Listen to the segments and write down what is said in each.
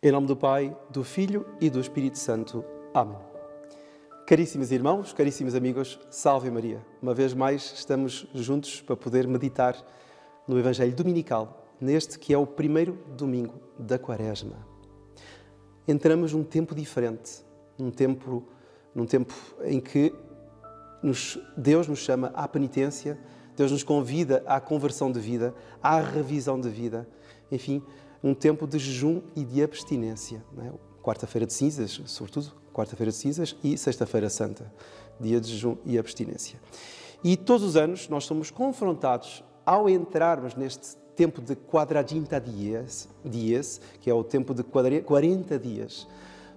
Em nome do Pai, do Filho e do Espírito Santo. Amém. Caríssimos irmãos, caríssimos amigos, salve Maria. Uma vez mais estamos juntos para poder meditar no Evangelho Dominical, neste que é o primeiro domingo da Quaresma. Entramos num tempo diferente, num tempo em que Deus nos chama à penitência, Deus nos convida à conversão de vida, à revisão de vida, enfim, um tempo de jejum e de abstinência. Não é? Quarta-feira de cinzas, sobretudo, quarta-feira de cinzas e sexta-feira santa, dia de jejum e abstinência. E todos os anos nós somos confrontados, ao entrarmos neste tempo de quadraginta dias, que é o tempo de 40 dias,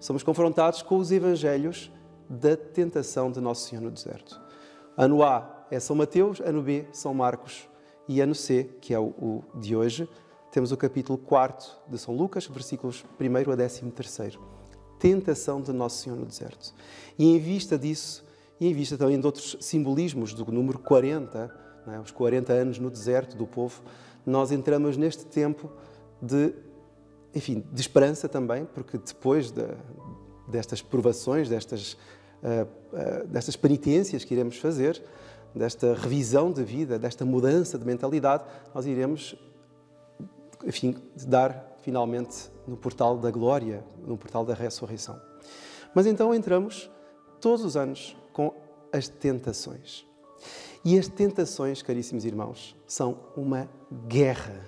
somos confrontados com os evangelhos da tentação de Nosso Senhor no deserto. Ano A é São Mateus, ano B, São Marcos, e ano C, que é o de hoje, temos o capítulo 4 de São Lucas, versículos 1 a 13º. Tentação de Nosso Senhor no deserto. E em vista disso, e em vista também de outros simbolismos do número 40, não é? Os 40 anos no deserto do povo, nós entramos neste tempo de esperança também, porque depois destas provações, destas penitências que iremos fazer, desta revisão de vida, desta mudança de mentalidade, nós iremos dar finalmente no portal da glória, no portal da ressurreição. Mas então entramos todos os anos com as tentações. E as tentações, caríssimos irmãos, são uma guerra.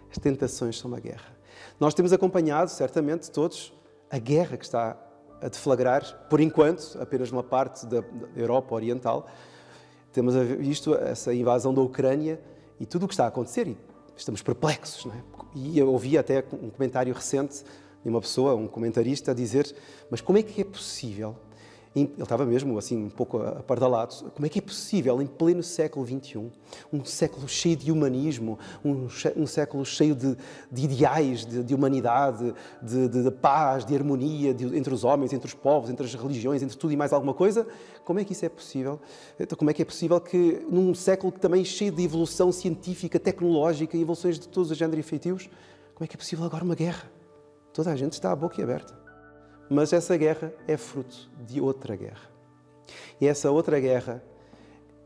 As tentações são uma guerra. Nós temos acompanhado, certamente, todos, a guerra que está a deflagrar, por enquanto, apenas numa parte da Europa Oriental. Temos visto essa invasão da Ucrânia e tudo o que está a acontecer. E estamos perplexos, não é? E eu ouvi até um comentário recente de uma pessoa, um comentarista, a dizer: mas como é que é possível? Ele estava mesmo assim um pouco apardalado. Como é que é possível, em pleno século XXI, um século cheio de humanismo, um século cheio de ideais de humanidade, de paz, de harmonia entre os homens, entre os povos, entre as religiões, entre tudo e mais alguma coisa? Como é que isso é possível? Então, como é que é possível que, num século também cheio de evolução científica, tecnológica, evoluções de todos os géneros e feitios, como é que é possível agora uma guerra? Toda a gente está à boca aberta. Mas essa guerra é fruto de outra guerra. E essa outra guerra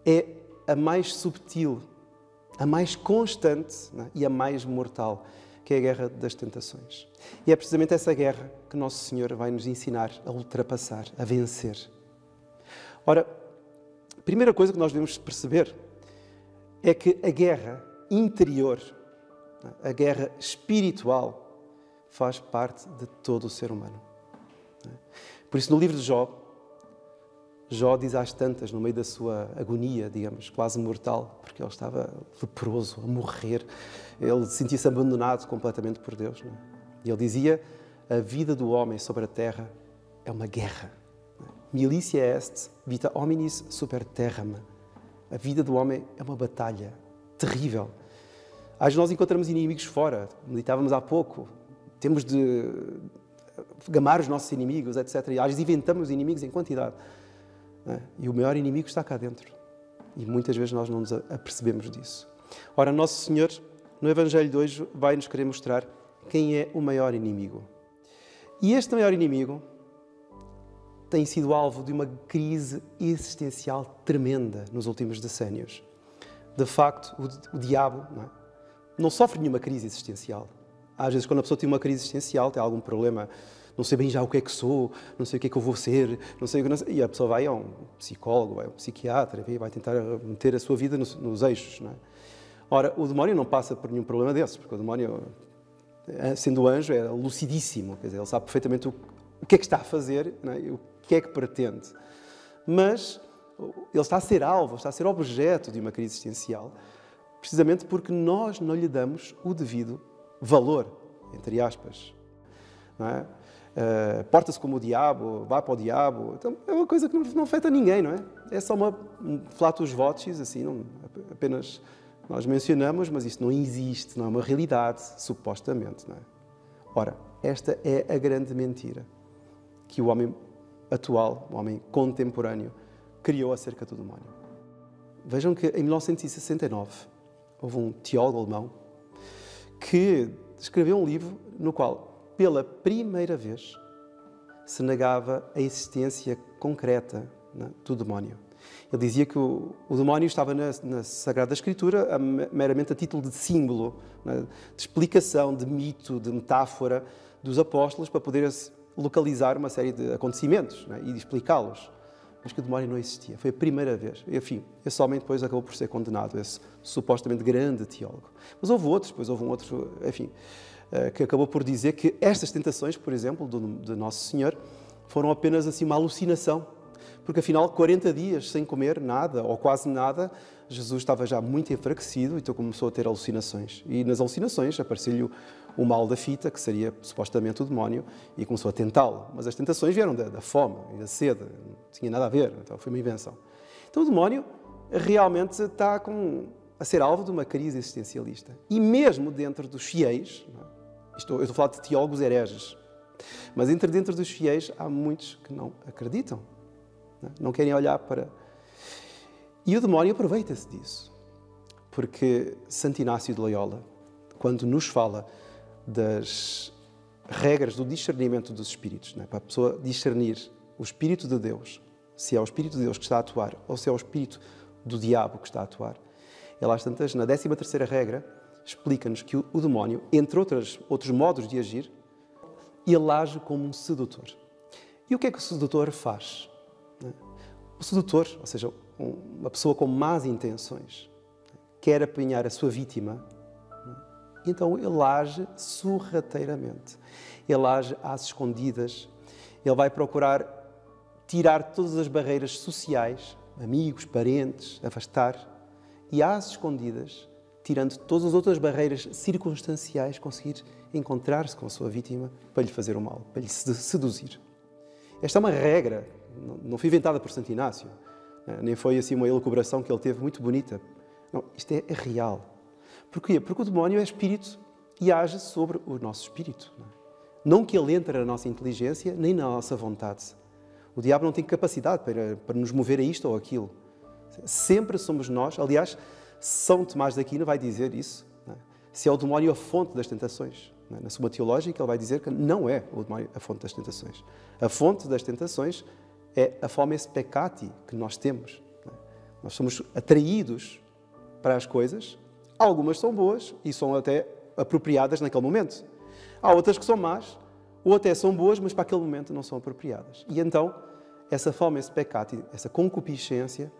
é a mais subtil, a mais constante, não é? E a mais mortal, que é a guerra das tentações. E é precisamente essa guerra que Nosso Senhor vai nos ensinar a ultrapassar, a vencer. Ora, a primeira coisa que nós devemos perceber é que a guerra interior, a guerra espiritual, faz parte de todo o ser humano. Por isso, no livro de Jó diz às tantas, no meio da sua agonia, digamos, quase mortal, porque ele estava leproso, a morrer, ele sentia-se abandonado completamente por Deus. Não é? E ele dizia: a vida do homem sobre a terra é uma guerra. Militia est vita hominis super terram. A vida do homem é uma batalha terrível. Às vezes nós encontramos inimigos fora, meditávamos há pouco, temos de gamar os nossos inimigos, etc. E às vezes inventamos inimigos em quantidade. E o maior inimigo está cá dentro. E muitas vezes nós não nos apercebemos disso. Ora, Nosso Senhor, no Evangelho de hoje, vai nos querer mostrar quem é o maior inimigo. E este maior inimigo tem sido alvo de uma crise existencial tremenda nos últimos decénios. De facto, o diabo não sofre nenhuma crise existencial. Às vezes, quando a pessoa tem uma crise existencial, tem algum problema, não sei bem já o que é que sou, não sei o que é que eu vou ser, não sei o que não sei, e a pessoa vai a um psicólogo, vai a um psiquiatra, vai tentar meter a sua vida nos eixos. Não é? Ora, o demónio não passa por nenhum problema desses, porque o demónio, sendo anjo, é lucidíssimo, quer dizer, ele sabe perfeitamente o que é que está a fazer, não é? E o que é que pretende. Mas ele está a ser alvo, está a ser objeto de uma crise existencial, precisamente porque nós não lhe damos o devido valor, entre aspas. Não é? Porta-se como o diabo, vai para o diabo. Então, é uma coisa que não afeta ninguém, não é? É só um flatus vocis, assim, não, apenas nós mencionamos, mas isso não existe, não é uma realidade, supostamente. Não é? Ora, esta é a grande mentira que o homem atual, o homem contemporâneo, criou acerca do demónio. Vejam que em 1969 houve um teólogo alemão que escreveu um livro no qual pela primeira vez, se negava a existência concreta, né, do demónio. Ele dizia que o demónio estava na Sagrada Escritura meramente a título de símbolo, né, de explicação, de mito, de metáfora dos apóstolos para poder localizar uma série de acontecimentos, né, e de explicá-los. Mas que o demónio não existia. Foi a primeira vez. Enfim, esse homem depois acabou por ser condenado, esse supostamente grande teólogo. Mas houve outros, depois houve um outro, enfim, que acabou por dizer que estas tentações, por exemplo, de Nosso Senhor, foram apenas assim uma alucinação. Porque afinal, 40 dias sem comer nada, ou quase nada, Jesus estava já muito enfraquecido e então começou a ter alucinações. E nas alucinações apareceu-lhe o mal da fita, que seria supostamente o demónio, e começou a tentá-lo. Mas as tentações vieram da fome e da sede, não tinha nada a ver, então foi uma invenção. Então o demónio realmente está a ser alvo de uma crise existencialista. E mesmo dentro dos fiéis, eu estou a falar de teólogos hereges, mas dentro dos fiéis há muitos que não acreditam, não querem olhar para... E o demónio aproveita-se disso, porque Santo Inácio de Loyola, quando nos fala das regras do discernimento dos espíritos, para a pessoa discernir o Espírito de Deus, se é o Espírito de Deus que está a atuar ou se é o Espírito do diabo que está a atuar, ele às tantas, na 13ª regra, explica-nos que o demónio, entre outros modos de agir, ele age como um sedutor. E o que é que o sedutor faz? O sedutor, ou seja, uma pessoa com más intenções, quer apanhar a sua vítima, então ele age sorrateiramente. Ele age às escondidas, ele vai procurar tirar todas as barreiras sociais, amigos, parentes, afastar, e às escondidas, tirando todas as outras barreiras circunstanciais, conseguir encontrar-se com a sua vítima para lhe fazer o mal, para lhe seduzir. Esta é uma regra, não foi inventada por Santo Inácio, nem foi assim uma elucubração que ele teve muito bonita. Não, isto é real. Porquê? Porque o demónio é espírito e age sobre o nosso espírito. Não que ele entre na nossa inteligência, nem na nossa vontade. O diabo não tem capacidade para nos mover a isto ou aquilo. Sempre somos nós. Aliás, São Tomás de Aquino vai dizer isso. Se é o demónio a fonte das tentações. Na Suma Teológica ele vai dizer que não é o demónio a fonte das tentações. A fonte das tentações é a fomes peccati que nós temos. Nós somos atraídos para as coisas. Algumas são boas e são até apropriadas naquele momento. Há outras que são más, ou até são boas, mas para aquele momento não são apropriadas. E então, essa fomes peccati, essa concupiscência,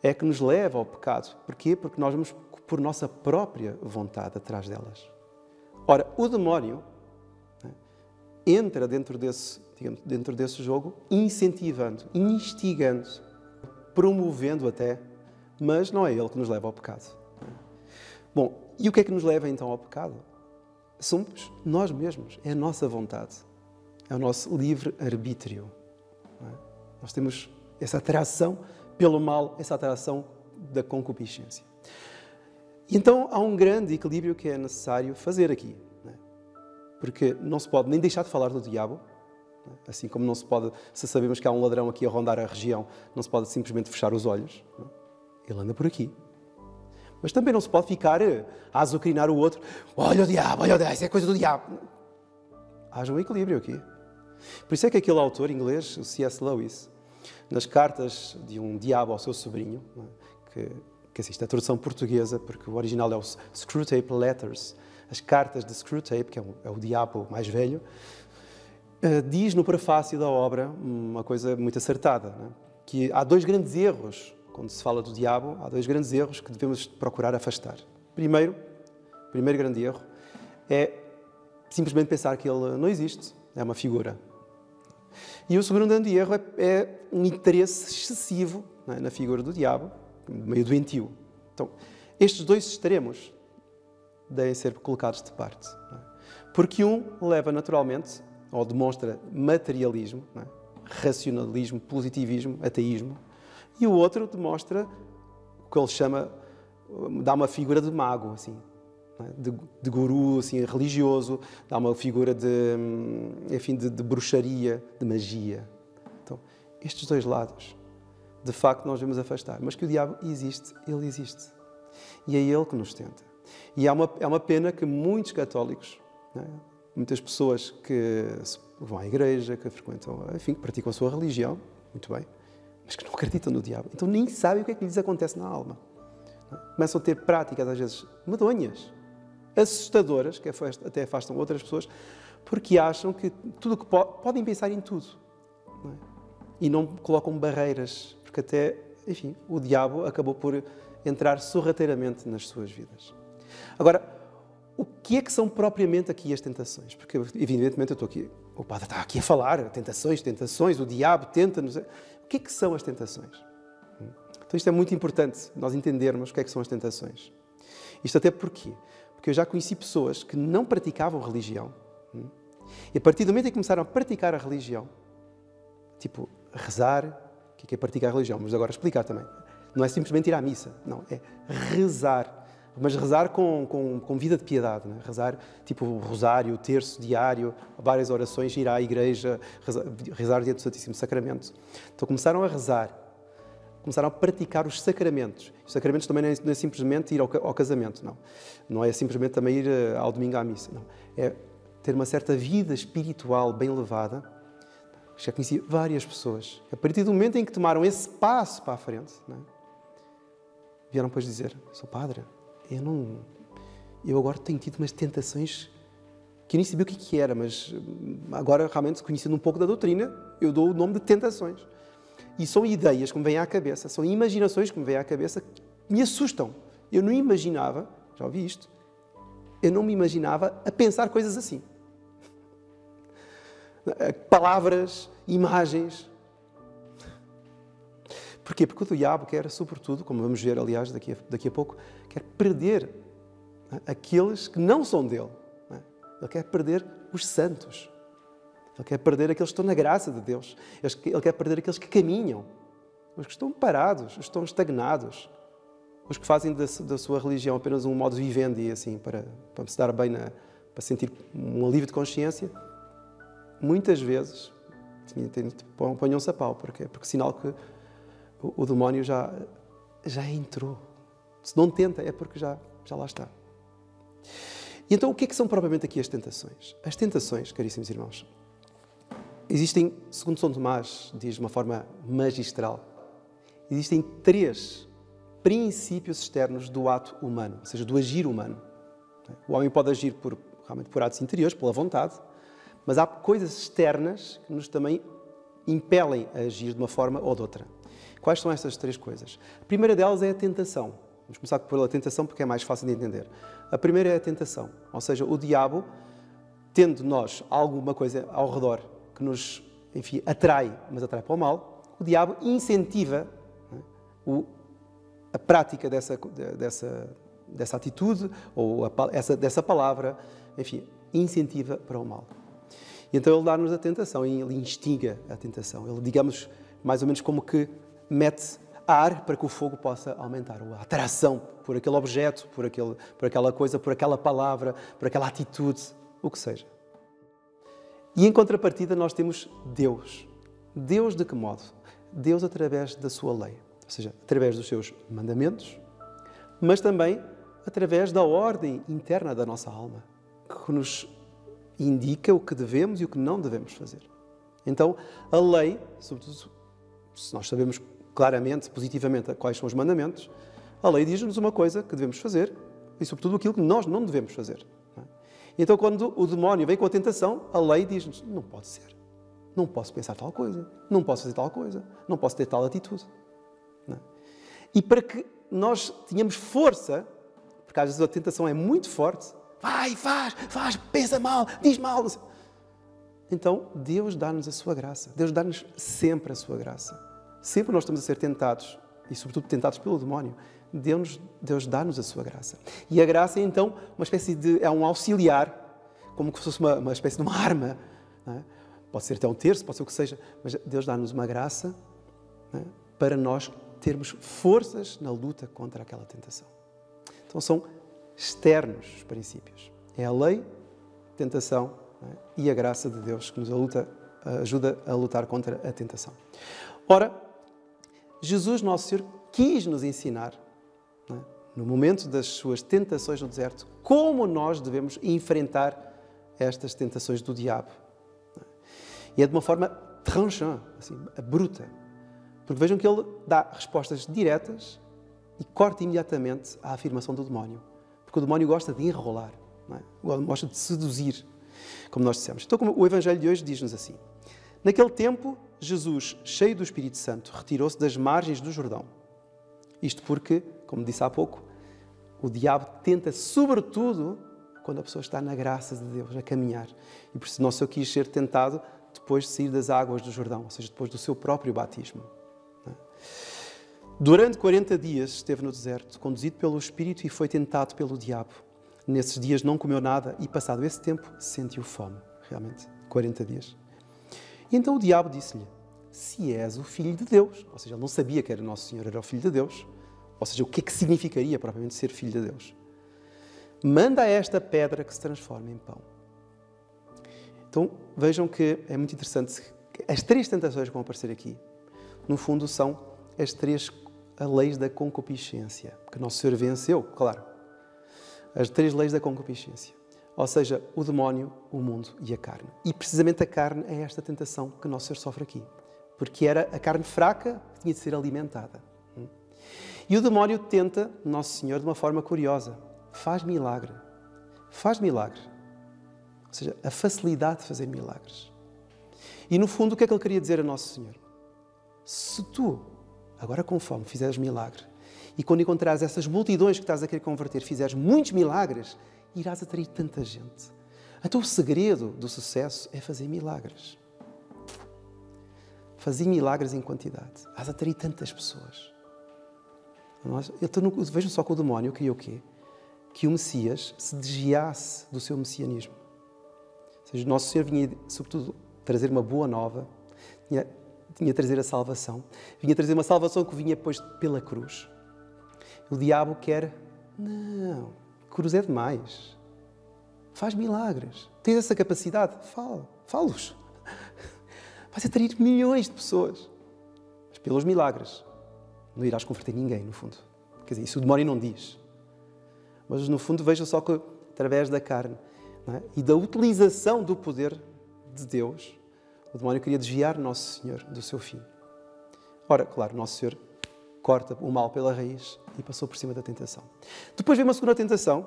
é que nos leva ao pecado. Porquê? Porque nós vamos por nossa própria vontade atrás delas. Ora, o demónio entra dentro desse jogo, incentivando, instigando, promovendo até, mas não é ele que nos leva ao pecado. Bom, e o que é que nos leva então ao pecado? Somos nós mesmos, é a nossa vontade, é o nosso livre-arbítrio. Nós temos essa atração pelo mal, essa atração da concupiscência. E então há um grande equilíbrio que é necessário fazer aqui. Porque não se pode nem deixar de falar do diabo, assim como não se pode, se sabemos que há um ladrão aqui a rondar a região, não se pode simplesmente fechar os olhos. Ele anda por aqui. Mas também não se pode ficar a azucrinar o outro. Olha o diabo, isso é coisa do diabo. Haja um equilíbrio aqui. Por isso é que aquele autor inglês, o C.S. Lewis, nas cartas de um diabo ao seu sobrinho, que assiste a tradução portuguesa, porque o original é o Screwtape Letters, as cartas de Screwtape, que é o diabo mais velho, diz no prefácio da obra uma coisa muito acertada, que há dois grandes erros, quando se fala do diabo, há dois grandes erros que devemos procurar afastar. Primeiro, o primeiro grande erro é simplesmente pensar que ele não existe, é uma figura. E o segundo grande erro é um interesse excessivo na figura do diabo, meio doentio. Então, estes dois extremos devem ser colocados de parte. Porque um leva naturalmente, ou demonstra materialismo, racionalismo, positivismo, ateísmo, e o outro demonstra o que ele chama, dá uma figura de mago, assim, de guru, assim, religioso, dá uma figura de bruxaria, de magia. Então, estes dois lados, de facto, nós devemos afastar. Mas que o diabo existe, ele existe. E é ele que nos tenta. E é uma pena que muitos católicos, muitas pessoas que vão à igreja, que frequentam, enfim, que praticam a sua religião, muito bem, mas que não acreditam no diabo. Então nem sabem o que é que lhes acontece na alma. Começam a ter práticas, às vezes, medonhas, assustadoras, que até afastam outras pessoas, porque acham que tudo o que podem pensar em tudo. Não é? E não colocam barreiras, porque até, enfim, o diabo acabou por entrar sorrateiramente nas suas vidas. Agora, o que é que são propriamente aqui as tentações? Porque, evidentemente, eu estou aqui, o padre está aqui a falar, tentações, o diabo tenta-nos. O que é que são as tentações? Então isto é muito importante, nós entendermos o que é que são as tentações. Isto até porquê? Porque eu já conheci pessoas que não praticavam religião, e a partir do momento em que começaram a praticar a religião, tipo, rezar, o que é praticar a religião? Vamos agora explicar também. Não é simplesmente ir à missa, não, é rezar. Mas rezar com vida de piedade, né? Rezar tipo rosário, terço diário, várias orações, ir à igreja, rezar diante do Santíssimo Sacramento. Então começaram a rezar, começaram a praticar os sacramentos. Os sacramentos também não é simplesmente ir ao casamento, não. Não é simplesmente também ir ao domingo à missa, não. É ter uma certa vida espiritual bem levada. Já conheci várias pessoas. A partir do momento em que tomaram esse passo para a frente, não é? Vieram depois dizer, sou padre, eu agora tenho tido umas tentações que eu nem sabia o que era, mas agora, realmente, conhecendo um pouco da doutrina, eu dou o nome de tentações. E são ideias que me vêm à cabeça, são imaginações que me vêm à cabeça que me assustam. Eu não imaginava, já ouvi isto, eu não me imaginava a pensar coisas assim. Palavras, imagens. Porquê? Porque o diabo quer, sobretudo, como vamos ver, aliás, daqui a pouco, quer perder aqueles que não são dele. Ele quer perder os santos. Ele quer perder aqueles que estão na graça de Deus. Ele quer perder aqueles que caminham. Os que estão parados, os que estão estagnados. Os que fazem da sua religião apenas um modo vivendi, assim, para se dar bem, para sentir um alívio de consciência. Muitas vezes, ponham-se a pau. Porquê? Porque sinal que o demónio já entrou. Se não tenta, é porque já lá está. E então, o que é que são propriamente aqui as tentações? As tentações, caríssimos irmãos, existem, segundo São Tomás diz de uma forma magistral, existem 3 princípios externos do ato humano, ou seja, do agir humano. O homem pode agir realmente por atos interiores, pela vontade, mas há coisas externas que nos também impelem a agir de uma forma ou de outra. Quais são essas 3 coisas? A primeira delas é a tentação. Vamos começar pela tentação porque é mais fácil de entender. A primeira é a tentação, ou seja, o diabo, tendo nós alguma coisa ao redor que nos, enfim, atrai, mas atrai para o mal, o diabo incentiva a prática dessa atitude ou dessa palavra, enfim, incentiva para o mal. E então ele dá-nos a tentação, ele instiga a tentação. Ele, digamos, mais ou menos como que mete ar para que o fogo possa aumentar, ou a atração por aquele objeto, por aquela coisa, por aquela palavra, por aquela atitude, o que seja. E em contrapartida nós temos Deus. Deus de que modo? Deus através da sua lei, ou seja, através dos seus mandamentos, mas também através da ordem interna da nossa alma, que nos indica o que devemos e o que não devemos fazer. Então, a lei, sobretudo, se nós sabemos claramente, positivamente, quais são os mandamentos, a lei diz-nos uma coisa que devemos fazer e, sobretudo, aquilo que nós não devemos fazer. Não é? Então, quando o demónio vem com a tentação, a lei diz-nos, não pode ser, não posso pensar tal coisa, não posso fazer tal coisa, não posso ter tal atitude. Não é? E para que nós tenhamos força, porque às vezes a tentação é muito forte, vai, faz, pensa mal, diz mal. Então, Deus dá-nos a sua graça. Deus dá-nos sempre a sua graça. Sempre nós estamos a ser tentados, e sobretudo tentados pelo demónio, Deus dá-nos a sua graça. E a graça é então uma espécie de, é um auxiliar, como se fosse uma espécie de uma arma. Não é? Pode ser até um terço, pode ser o que seja, mas Deus dá-nos uma graça, não é? Para nós termos forças na luta contra aquela tentação. Então são externos os princípios. É a lei, a tentação, não é? E a graça de Deus que nos ajuda a lutar contra a tentação. Ora, Jesus, nosso Senhor, quis nos ensinar, não é? No momento das suas tentações no deserto, como nós devemos enfrentar estas tentações do diabo. E é de uma forma tranchante, assim, bruta. Porque vejam que ele dá respostas diretas e corta imediatamente a afirmação do demónio. Porque o demónio gosta de enrolar, não é? Gosta de seduzir, como nós dissemos. Então, como o Evangelho de hoje diz-nos assim: naquele tempo, Jesus, cheio do Espírito Santo, retirou-se das margens do Jordão. Isto porque, como disse há pouco, o diabo tenta, sobretudo, quando a pessoa está na graça de Deus, a caminhar. E por isso Nosso Senhor quis ser tentado depois de sair das águas do Jordão, ou seja, depois do seu próprio batismo. Durante 40 dias esteve no deserto, conduzido pelo Espírito e foi tentado pelo diabo. Nesses dias não comeu nada e, passado esse tempo, sentiu fome. Realmente, 40 dias. E então o diabo disse-lhe: se és o Filho de Deus, ou seja, ele não sabia que era Nosso Senhor, era o Filho de Deus, ou seja, o que é que significaria propriamente ser Filho de Deus? Manda a esta pedra que se transforme em pão. Então, vejam que é muito interessante. As 3 tentações que vão aparecer aqui, no fundo, são as 3 leis da concupiscência, que Nosso Senhor venceu, claro. As 3 leis da concupiscência. Ou seja, o demónio, o mundo e a carne. E precisamente a carne é esta tentação que Nosso Senhor sofre aqui. Porque era a carne fraca que tinha de ser alimentada. E o demónio tenta Nosso Senhor de uma forma curiosa. Faz milagre. Faz milagre. Ou seja, a facilidade de fazer milagres. E no fundo, o que é que ele queria dizer a Nosso Senhor? Se tu, agora com fome, fizeres milagre, e quando encontrares essas multidões que estás a querer converter, fizeres muitos milagres, irás atrair tanta gente. Então o segredo do sucesso é fazer milagres. Fazer milagres em quantidade. Hás a atrair tantas pessoas. Vejam só que o demónio queria o quê? Que o Messias se desviasse do seu messianismo. Ou seja, o Nosso Senhor vinha, sobretudo, trazer uma boa nova, vinha trazer a salvação, vinha trazer uma salvação que vinha depois pela cruz. O diabo quer, não, cruz é demais. Faz milagres. Tens essa capacidade? Fala-os. Vais atrair milhões de pessoas. Mas pelos milagres não irás converter ninguém, no fundo. Quer dizer, isso o demónio não diz. Mas, no fundo, vejam só que, através da carne, não é? E da utilização do poder de Deus, o demónio queria desviar Nosso Senhor do seu fim. Ora, claro, Nosso Senhor corta o mal pela raiz e passou por cima da tentação. Depois vem uma segunda tentação,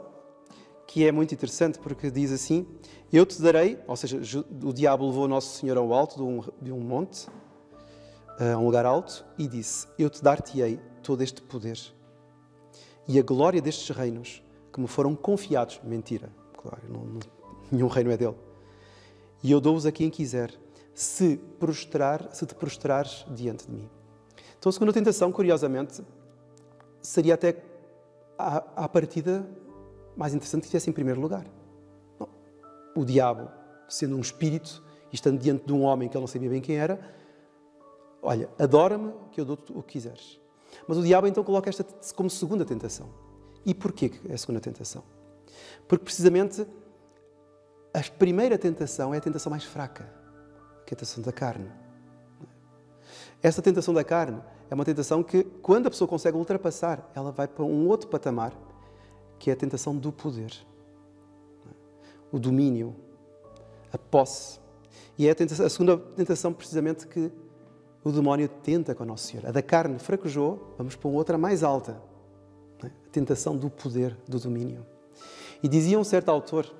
que é muito interessante, porque diz assim: eu te darei, ou seja, o diabo levou Nosso Senhor ao alto de um monte, a um lugar alto, e disse: eu te dar-te-ei todo este poder e a glória destes reinos que me foram confiados. Mentira, claro, nenhum reino é dele. E eu dou-os a quem quiser, se te prostrares diante de mim. Então a segunda tentação, curiosamente, seria até à partida mais interessante que estivesse em primeiro lugar. Não. O diabo, sendo um espírito e estando diante de um homem que ele não sabia bem quem era, olha, adora-me que eu dou-te o que quiseres. Mas o diabo então coloca esta como segunda tentação. E porquê que é a segunda tentação? Porque precisamente a primeira tentação é a tentação mais fraca, que é a tentação da carne. Essa tentação da carne é uma tentação que, quando a pessoa consegue ultrapassar, ela vai para um outro patamar, que é a tentação do poder, o domínio, a posse. E é a segunda tentação, precisamente, que o demónio tenta com o Nosso Senhor. A da carne fraquejou, vamos para uma outra mais alta, a tentação do poder, do domínio. E dizia um certo autor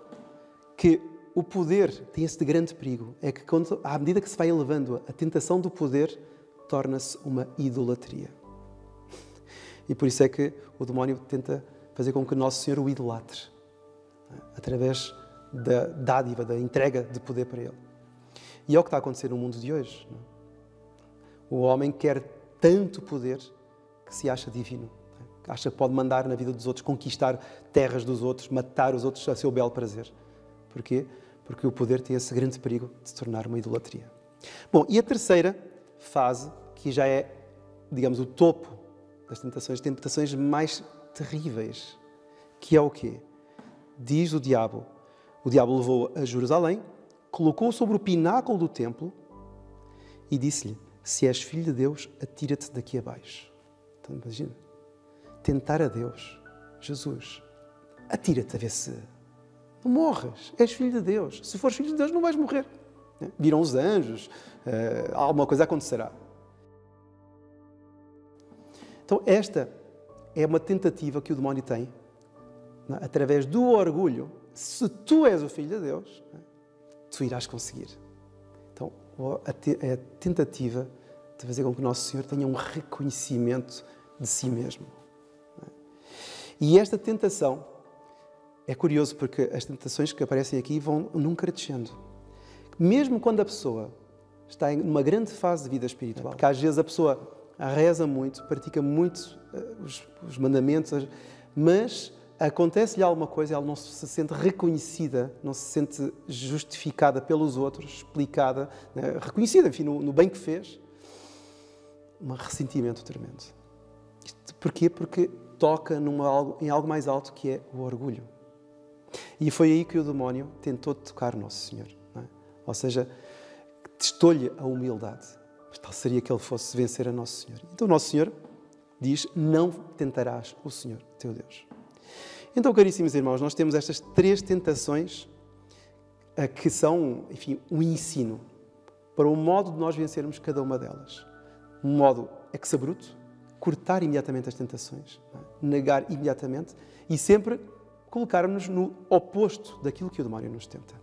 que o poder tem esse grande perigo, é que à medida que se vai elevando, a tentação do poder torna-se uma idolatria. E por isso é que o demónio tenta fazer com que o Nosso Senhor o idolatre, através da dádiva, da entrega de poder para Ele. E é o que está a acontecer no mundo de hoje. O homem quer tanto poder que se acha divino. Acha que pode mandar na vida dos outros, conquistar terras dos outros, matar os outros a seu belo prazer. Porquê? Porque o poder tem esse grande perigo de se tornar uma idolatria. Bom, e a terceira fase, que já é, digamos, o topo das tentações mais terríveis, que é o quê? Diz o diabo levou a Jerusalém, colocou-o sobre o pináculo do templo e disse-lhe: se és filho de Deus, atira-te daqui abaixo. Então imagina, tentar a Deus, Jesus, atira-te a ver se Não morres. És filho de Deus. Se fores filho de Deus, não vais morrer. Virão os anjos, alguma coisa acontecerá. Então, esta é uma tentativa que o demónio tem, através do orgulho. Se tu és o filho de Deus, tu irás conseguir. Então, a tentativa de fazer com que o nosso Senhor tenha um reconhecimento de si mesmo. E esta tentação é curioso, porque as tentações que aparecem aqui vão num crescendo. Mesmo quando a pessoa está em uma grande fase de vida espiritual, porque às vezes a pessoa reza muito, pratica muito os mandamentos, mas acontece-lhe alguma coisa, ela não se sente reconhecida, não se sente justificada pelos outros, explicada, reconhecida, enfim, no bem que fez. Um ressentimento tremendo. Isto porquê? Porque toca em algo mais alto, que é o orgulho. E foi aí que o demónio tentou tocar Nosso Senhor. Não é? Ou seja, testou-lhe a humildade. Mas tal seria que ele fosse vencer a Nosso Senhor. Então Nosso Senhor diz: não tentarás o Senhor, teu Deus. Então, caríssimos irmãos, nós temos estas 3 tentações que são, enfim, um ensino para o modo de nós vencermos cada uma delas. Um modo ex-abrupto, cortar imediatamente as tentações, negar imediatamente e sempre colocar-nos no oposto daquilo que o demónio nos tenta.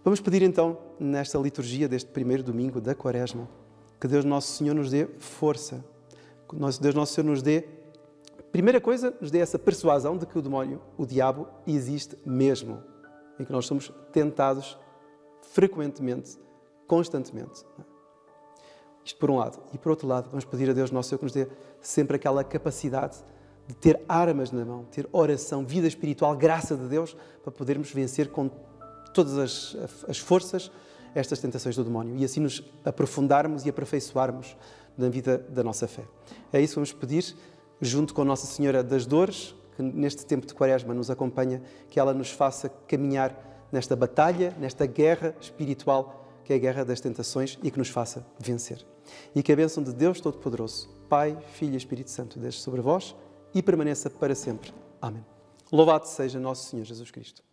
Vamos pedir então, nesta liturgia deste primeiro domingo da Quaresma, que Deus Nosso Senhor nos dê força, que Deus Nosso Senhor nos dê, primeira coisa, nos dê essa persuasão de que o demónio, o diabo, existe mesmo, em que nós somos tentados frequentemente, constantemente. Isto por um lado. E por outro lado, vamos pedir a Deus Nosso Senhor que nos dê sempre aquela capacidade de ter armas na mão, ter oração, vida espiritual, graça de Deus, para podermos vencer com todas as forças estas tentações do demónio e assim nos aprofundarmos e aperfeiçoarmos na vida da nossa fé. É isso que vamos pedir, junto com Nossa Senhora das Dores, que neste tempo de Quaresma nos acompanha, que ela nos faça caminhar nesta batalha, nesta guerra espiritual, que é a guerra das tentações, e que nos faça vencer. E que a bênção de Deus Todo-Poderoso, Pai, Filho e Espírito Santo, desça sobre vós e permaneça para sempre. Amém. Louvado seja nosso Senhor Jesus Cristo.